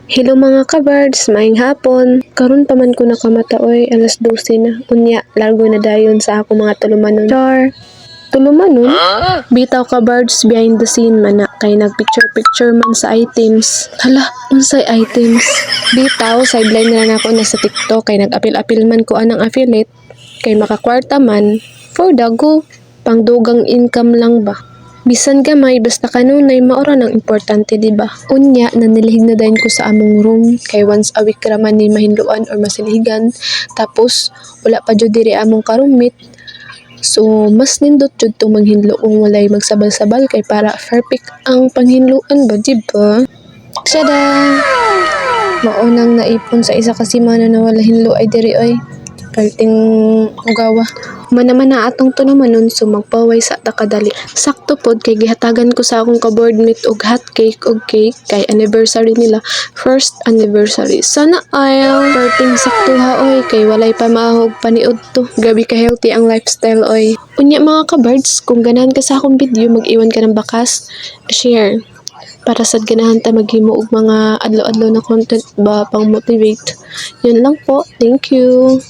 Hello mga kabards, maayong hapon. Karon pa man ko nakamata oy, alas 12 na. Unya, largo na dayon sa ako mga tulumanon. Char. Tulumanon? Bitaw kabards behind the scene man na kay nagpicture-picture man sa items. Hala, unsay items? Bitaw, sideline na ako na sa TikTok kay nag-apil-apil man ko anang affiliate kay makakwarta man for dago. Pangdugang income lang ba? Bisan gamay basta kanunay maora nang importante di ba? Unya nanilihig na dayon ko sa among room kay once a week raman ni mahinluan or masiligan tapos wala pa jud diri among ka-roommate. So mas nindot jud tong manghinlo kung walay magsabal-sabal kay para perfect ang panghinluan ba di ba? Tada! Maunang naipon sa isa ka semana na wala hinlo ay diri oy. Kalting ugawa. Manaman na atong tunumanon so magpaway sa takadali. Sakto pod kay gihatagan ko sa akong ka-boardmate og hot cake og cake kay anniversary nila. First anniversary. Sana ayaw. Perting sakto ha oy kay walay pa mahog paniud to. Grabe ka healthy ang lifestyle oy. Unya mga ka-birds, kung ganahan ka sa akong video, mag-iwan ka ng bakas, share. Para sa ganahan ta maghimo og mga adlaw-adlaw na content ba pang motivate. Yun lang po. Thank you.